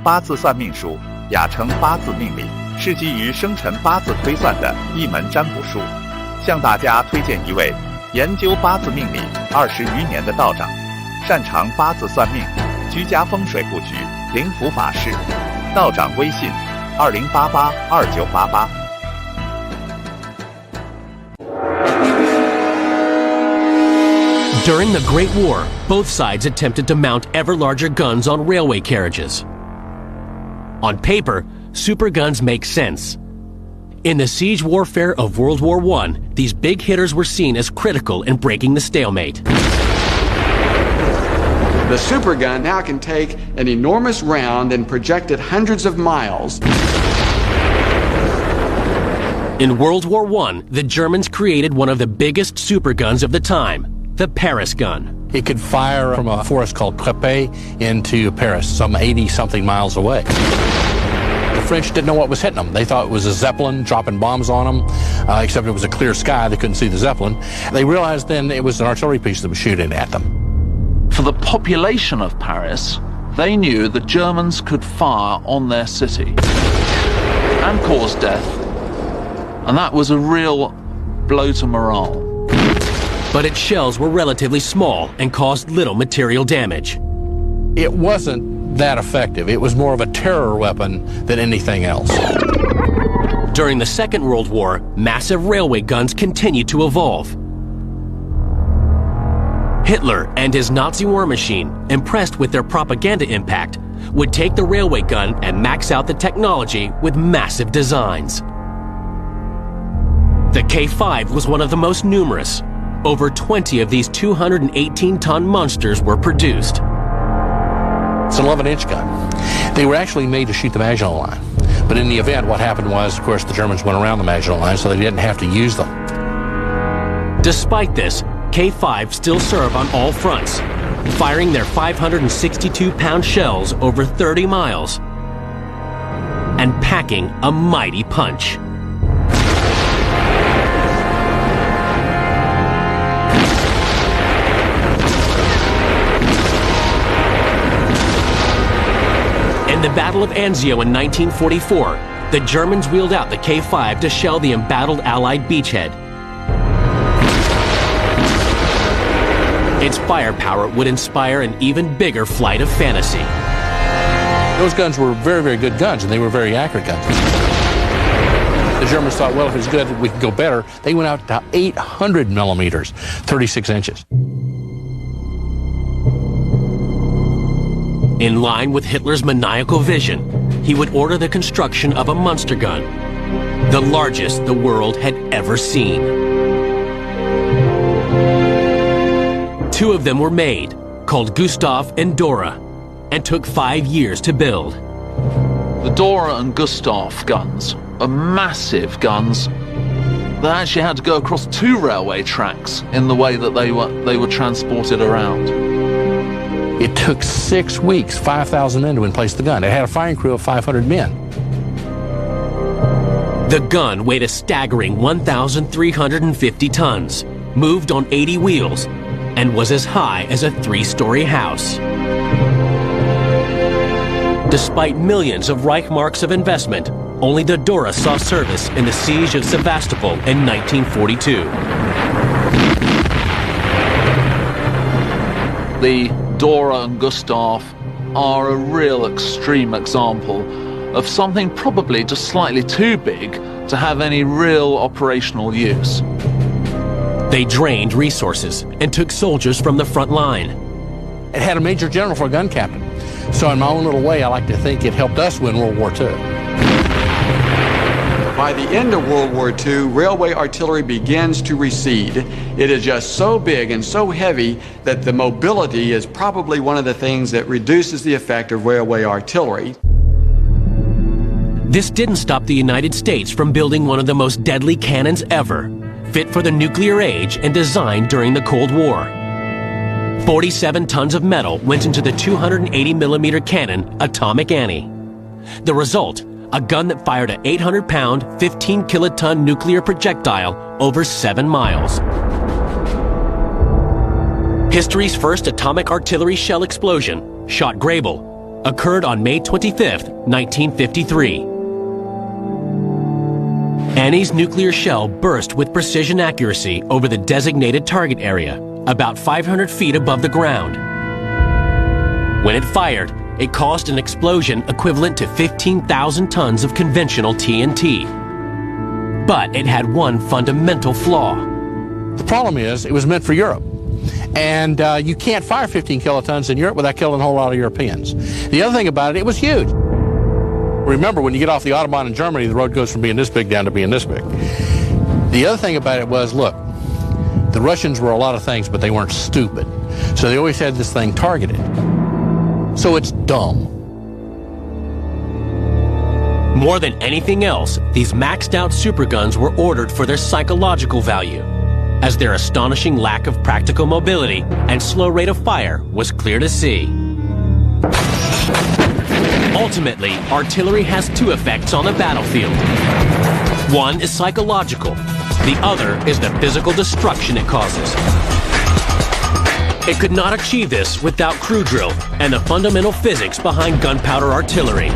八字算命术，雅称八字命理，是基于生辰八字推算的一门占卜术。向大家推荐一位研究八字命理20余年的道长，擅长八字算命、居家风水布局、灵符法事。道长微信：20882988。During the Great War, both sides attempted to mount ever larger guns on railway carriages. On paper, super guns make sense. In the siege warfare of World War I, these big hitters were seen as critical in breaking the stalemate. The super gun now can take an enormous round and project it hundreds of miles. In World War I, the Germans created one of the biggest super guns of the time, the Paris gun. It could fire from a forest called Crépy into Paris, some 80-something miles away. The French didn't know what was hitting them. They thought it was a Zeppelin dropping bombs on them, except it was a clear sky. They couldn't see the Zeppelin. They realized then it was an artillery piece that was shooting at them. For the population of Paris, they knew the Germans could fire on their city and cause death, and that was a real blow to morale. But its shells were relatively small and caused little material damage. It wasn't that effective. It was more of a terror weapon than anything else. During the Second World War, massive railway guns continued to evolve. Hitler and his Nazi war machine, impressed with their propaganda impact, would take the railway gun and max out the technology with massive designs. The K5 was one of the most numerous. Over 20 of these 218-ton monsters were produced. It's an 11-inch gun. They were actually made to shoot the Maginot Line. But in the event, what happened was, of course, the Germans went around the Maginot Line, so they didn't have to use them. Despite this, K5 still serve on all fronts, firing their 562-pound shells over 30 miles and packing a mighty punch. In the Battle of Anzio in 1944, the Germans wheeled out the K5 to shell the embattled Allied beachhead. Its firepower would inspire an even bigger flight of fantasy. Those guns were very, very good guns, and they were very accurate guns. The Germans thought, well, if it's good, we can go better. They went out to 800 millimeters, 36 inches. In line with Hitler's maniacal vision, he would order the construction of a monster gun, the largest the world had ever seen. 2 of them were made, called Gustav and Dora, and took 5 years to build. The Dora and Gustav guns are massive guns. They actually had to go across 2 railway tracks in the way that they were transported around. It took 6 weeks, 5,000 men to emplace the gun. It had a firing crew of 500 men. The gun weighed a staggering 1,350 tons, moved on 80 wheels, and was as high as a 3-story house. Despite millions of Reichsmarks of investment, only the Dora saw service in the siege of Sevastopol in 1942. The Dora and Gustav are a real extreme example of something probably just slightly too big to have any real operational use. They drained resources and took soldiers from the front line. It had a major general for a gun captain. So in my own little way, I like to think it helped us win World War II. By the end of World War II, railway artillery begins to recede. It is just so big and so heavy that the mobility is probably one of the things that reduces the effect of railway artillery. This didn't stop the United States from building one of the most deadly cannons ever, fit for the nuclear age and designed during the Cold War. 47 tons of metal went into the 280-millimeter cannon Atomic Annie. The result, a gun that fired an 800-pound, 15-kiloton nuclear projectile over 7 miles. History's first atomic artillery shell explosion shot Grable, occurred on May 25, 1953. Annie's nuclear shell burst with precision accuracy over the designated target area, about 500 feet above the ground. When it fired, it caused an explosion equivalent to 15,000 tons of conventional TNT. But it had one fundamental flaw. The problem is, it was meant for Europe. And you can't fire 15 kilotons in Europe without killing a whole lot of Europeans. The other thing about it, it was huge. Remember, when you get off the Autobahn in Germany, the road goes from being this big down to being this big. The other thing about it was, look, the Russians were a lot of things, but they weren't stupid. So they always had this thing targeted. So it's dumb. More than anything else, these maxed-out superguns were ordered for their psychological value, as their astonishing lack of practical mobility and slow rate of fire was clear to see. Ultimately, artillery has two effects on the battlefield. One is psychological. The other is the physical destruction it causes. It could not achieve this without crew drill and the fundamental physics behind gunpowder artillery.